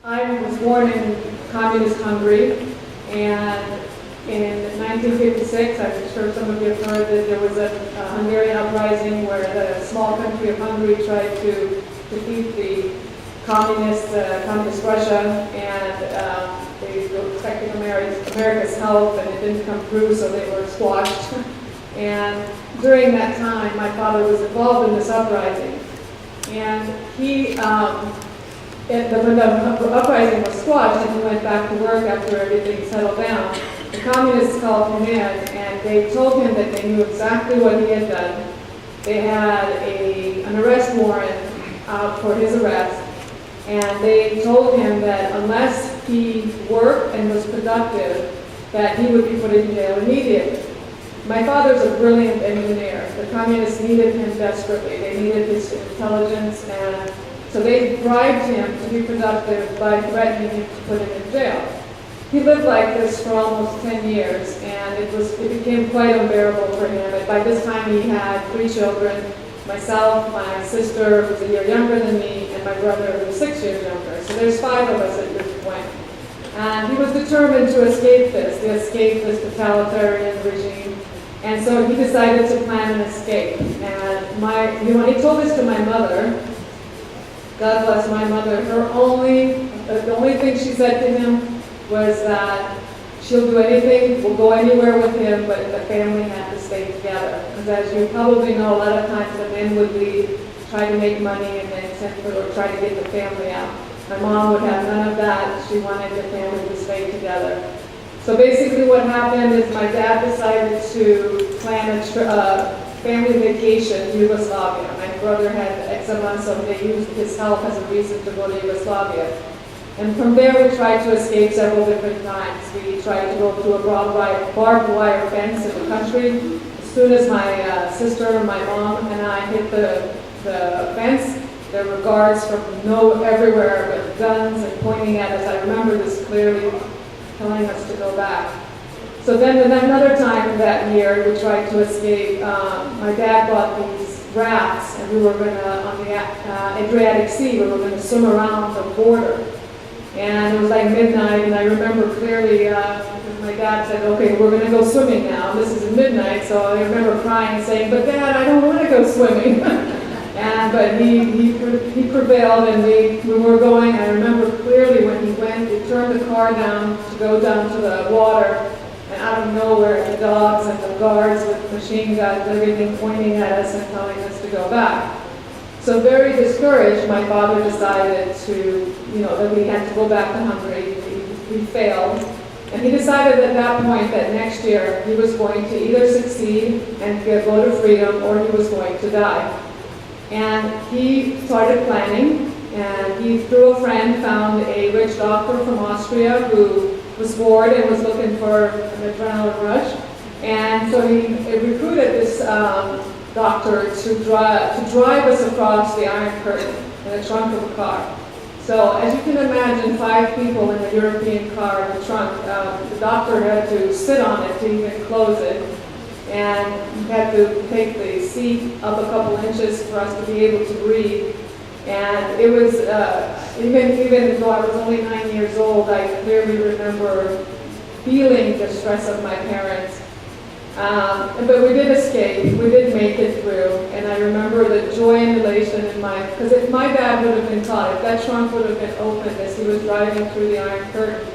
I was born in communist Hungary, and in 1956, I'm sure some of you have heard that there was a Hungarian uprising where the small country of Hungary tried to defeat the communist Russia, and they were expecting America's help, and it didn't come through, so they were squashed. And during that time, my father was involved in this uprising, and when the uprising was squashed and he went back to work after everything settled down, the communists called him in and they told him that they knew exactly what he had done. They had an arrest warrant out for his arrest, and they told him that unless he worked and was productive, that he would be put in jail immediately. My father's a brilliant engineer. The communists needed him desperately. They needed his intelligence, and so they bribed him to be productive by threatening him to put him in jail. He lived like this for almost 10 years, and it became quite unbearable for him. And by this time, he had 3 children: myself, my sister, who was a year younger than me, and my brother, who was 6 years younger. So there's 5 of us at this point. And he was determined to escape this totalitarian regime. And so he decided to plan an escape. And when he told this to my mother, God bless my mother, the only thing she said to him was that she'll do anything, we'll go anywhere with him, but the family had to stay together. Because as you probably know, a lot of times the men would leave, try to make money, and then try to get the family out. My mom would have none of that. She wanted the family to stay together. So basically what happened is my dad decided to plan a family vacation to Yugoslavia. My brother had eczema, so they used his help as a reason to go to Yugoslavia. And from there we tried to escape several different times. We tried to go through a barbed wire fence in the country. As soon as my sister, my mom, and I hit the fence, there were guards from everywhere with guns and pointing at us. I remember this clearly, telling us to go back. So then another time that year, we tried to escape. My dad bought these rafts, and we were going to, on the Adriatic Sea, we were going to swim around the border. And it was like midnight, and I remember clearly my dad said, okay, we're going to go swimming now. This is midnight, so I remember crying and saying, but Dad, I don't want to go swimming. But he prevailed, and we were going. I remember clearly when he went, he turned the car down to go down to the water, and out of nowhere, the dogs and the guards with machine guns and everything pointing at us and telling us to go back. So very discouraged, my father decided that we had to go back to Hungary. We failed. And he decided at that point that next year he was going to either succeed and go to freedom, or he was going to die. And he started planning, and he, through a friend, found a rich doctor from Austria who was bored and was looking for an adrenaline rush. And so he recruited this doctor to drive us across the Iron Curtain in the trunk of a car. So as you can imagine, 5 people in a European car in the trunk. The doctor had to sit on it to even close it, and he had to take the seat up a couple inches for us to be able to breathe. And it was, even though I was only 9 years old, I clearly remember feeling the stress of my parents. But we did escape, we did make it through, and I remember the joy and elation because if my dad would have been caught, if that trunk would have been opened as he was driving through the Iron Curtain,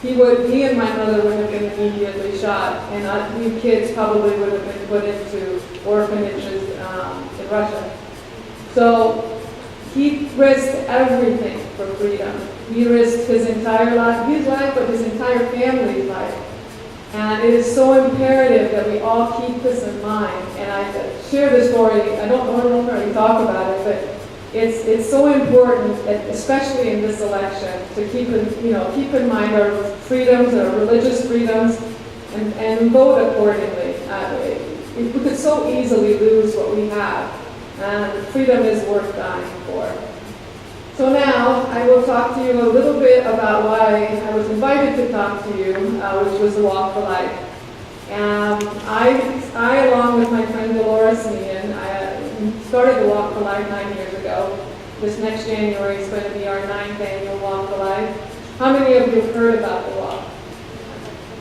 he and my mother would have been immediately shot, and we kids probably would have been put into orphanages in Russia. So he risked everything for freedom. He risked his entire life, but his entire family's life. And it is so imperative that we all keep this in mind. And I share this story, I don't normally talk about it, but it's so important, especially in this election, to keep in mind our freedoms, our religious freedoms, and vote accordingly. We could so easily lose what we have, and freedom is worth dying for. So now I will talk to you a little bit about why I was invited to talk to you, which was the Walk for Life. I along with my friend Dolores Meehan, I started the Walk for Life 9 years ago. This next January is going to be our 9th annual Walk for Life. How many of you have heard about the walk?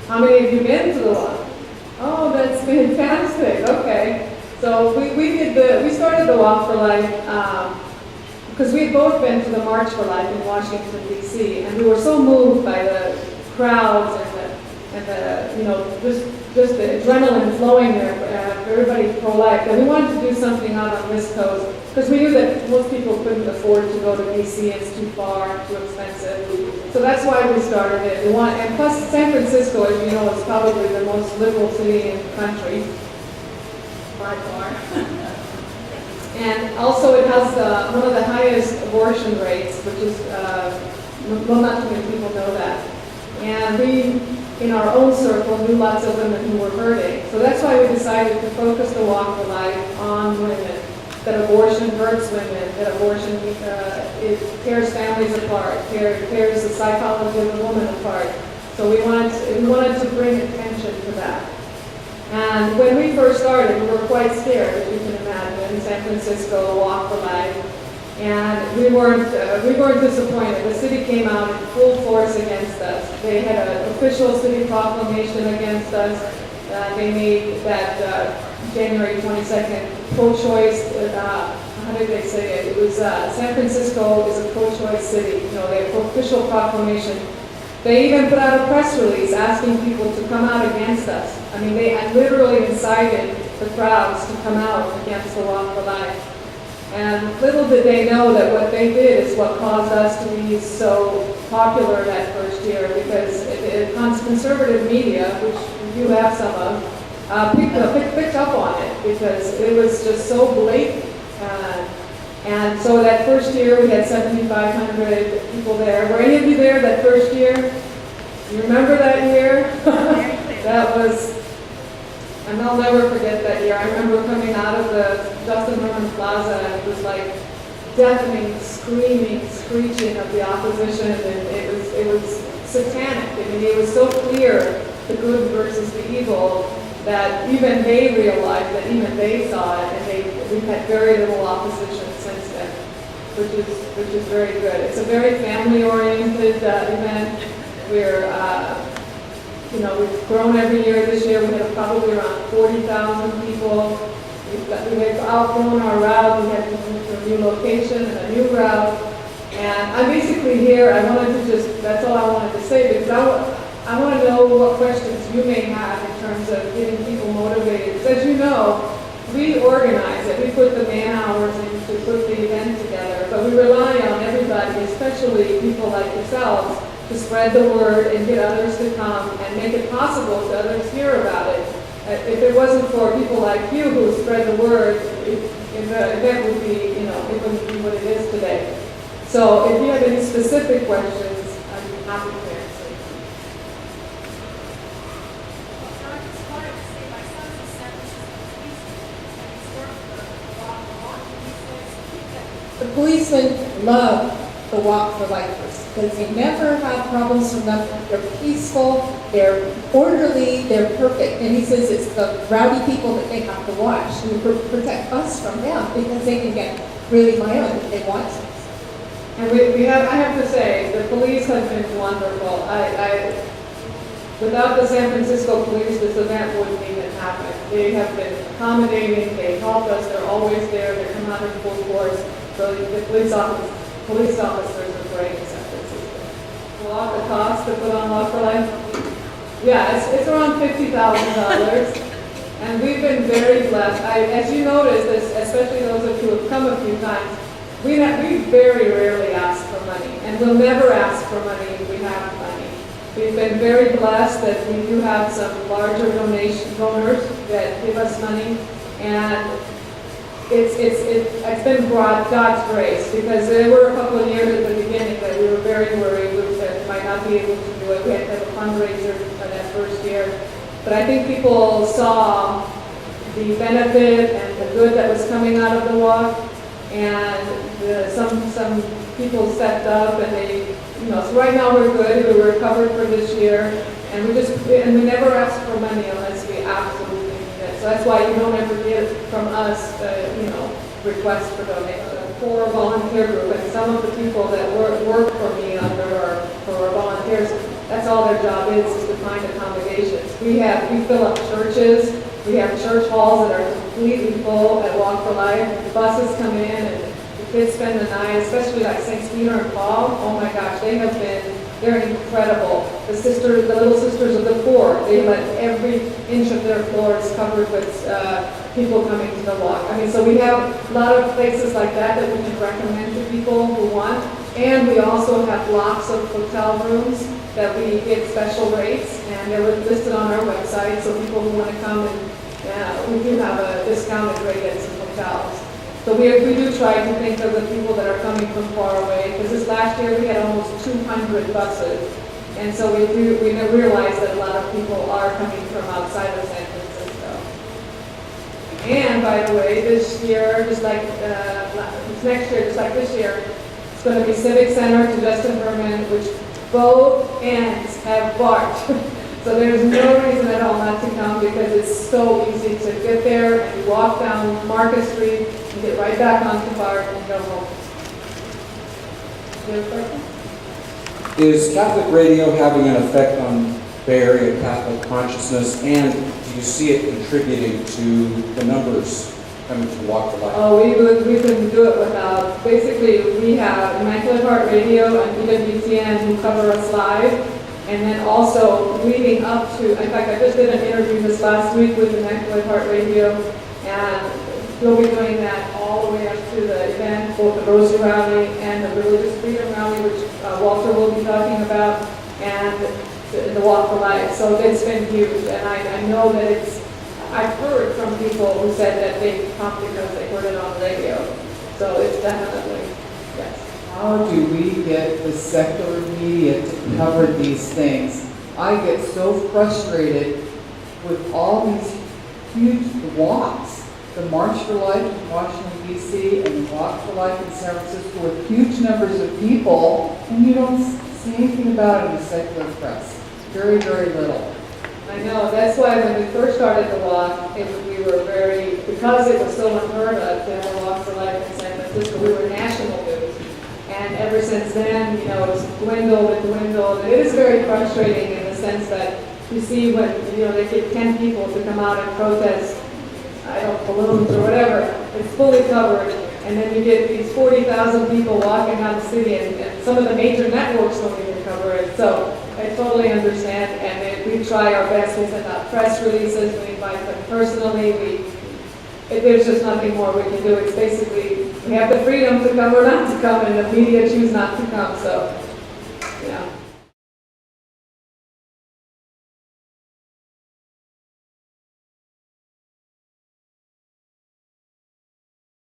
How many of you been to the walk? Oh, that's fantastic. Okay. So we started the Walk for Life because we had both been to the March for Life in Washington, D.C., and we were so moved by the crowds and just the adrenaline flowing there for everybody pro-life that we wanted to do something out on this coast because we knew that most people couldn't afford to go to D.C. It's too far, too expensive. So that's why we started it. And plus San Francisco, as you know, is probably the most liberal city in the country, by far. And also it has one of the highest abortion rates, which is, well, not too many people know that. And we, in our own circle, knew lots of women who were hurting. So that's why we decided to focus the Walk for Life on women, that abortion hurts women, that abortion it tears families apart, tears the psychology of the woman apart. So we wanted to bring attention to that. And when we first started, we were quite scared, as you can imagine, in San Francisco, Walk for Life. And we weren't disappointed. The city came out in full force against us. They had an official city proclamation against us. They made that January 22nd pro-choice. How did they say it? It was San Francisco is a pro-choice city. They have an official proclamation. They even put out a press release asking people to come out against us. I mean, they literally incited the crowds to come out against the Walk for Life. And little did they know that what they did is what caused us to be so popular that first year, because conservative media, which you have some of, picked up on it because it was just so blatant. And so that first year we had 7,500 people there. Were any of you there that first year? You remember that year? That was, and I'll never forget that year. I remember coming out of the Justin Herman Plaza, and it was like deafening, screaming, screeching of the opposition, and it was satanic. I mean, it was so clear, the good versus the evil, that even they realized, that even they saw it, and we've had very little opposition since then, which is very good. It's a very family-oriented event. We've grown every year. This year we have probably around 40,000 people. We've outgrown our route. We had to move to a new location and a new route. And I'm basically here. That's all I wanted to say, because I want to know what questions you may have in terms of getting people motivated. Because as you know, we organize it. We put the man hours in to put the event together. But we rely on everybody, especially people like yourselves, to spread the word and get others to come and make it possible to others hear about it. If it wasn't for people like you who spread the word, the event would be, it wouldn't be what it is today. So if you have any specific questions, I'd be happy to answer. The policemen love the Walk for Lifers because they never have problems from them. They're peaceful, they're orderly, they're perfect. And he says it's the rowdy people that they have to watch who protect us from them, because they can get really violent if they want to. And I have to say, the police have been wonderful. Without the San Francisco police, this event wouldn't even happen. They have been accommodating, they help us, they're always there, they come out in full force. So the police officers are great in San Francisco. The cost to put on Walk for Life? Yeah, it's around $50,000. And we've been very blessed. As you notice, especially those of you who have come a few times, we very rarely ask for money. And we'll never ask for money if we have money. We've been very blessed that we do have some larger donors that give us money. And it's been God's grace, because there were a couple of years at the beginning that we were very worried that we might not be able to do it. We had to have a fundraiser for that first year. But I think people saw the benefit and the good that was coming out of the walk, and some people stepped up, and so right now we're good. We're covered for this year, and we never ask for money unless we absolutely need it. So that's why you don't ever get from us, requests for donations. for a volunteer group, and some of the people that work for me for volunteers, that's all their job is to find accommodations. We fill up churches, we have church halls that are completely full at Walk for Life. The buses come in and the kids spend the night, especially like St. Peter and Paul. Oh my gosh, they're incredible. The little sisters of the poor, they let every inch of their floors covered with people coming to the walk. I mean, so we have a lot of places like that we can recommend to people who want. And we also have blocks of hotel rooms that we get special rates, and they're listed on our website, so people who want to come we do have a discounted rate at some hotels. So we do try to think of the people that are coming from far away, because this last year we had almost 200 buses, and so we realize that a lot of people are coming from outside of San Francisco. And by the way, this year, just like next year, just like this year, it's going to be Civic Center to Justin Herman, which both ends have barked. So there's no reason at all not to come, because it's so easy to get there and you walk down Market Street and get right back onto BART and go home. You have a question? Is Catholic radio having an effect on Bay Area Catholic consciousness, and do you see it contributing to the numbers coming to Walk for Life? Oh, we couldn't do it without. Basically, we have Immaculate Heart Radio and Eva Muntean who cover us live. And then also leading up to, in fact, I just did an interview this last week with Immaculate Heart Radio, and we'll be doing that all the way up to the event, both the Rosary Rally and the Religious Freedom Rally, which Walter will be talking about, and the Walk for Life. So it's been huge, and I know that I've heard from people who said that they come because they heard it on the radio. So it's definitely, yes. How do we get the secular media to cover these things? I get so frustrated with all these huge walks. The March for Life in Washington, D.C. and the Walk for Life in San Francisco with huge numbers of people, and you don't see anything about it in the secular press. Very, very little. I know, that's why when we first started the walk, we were because it was so unheard of to have a Walk for Life in San Francisco, we were national news. And ever since then, it's dwindled and dwindled. And it is very frustrating in the sense that you see when, they get 10 people to come out and protest, balloons or whatever, it's fully covered. And then you get these 40,000 people walking down the city, and some of the major networks don't even cover it. So I totally understand, and we try our best. We send out press releases, we invite them personally, there's just nothing more we can do. It's basically, we have the freedom to come or not to come, and the media choose not to come, so,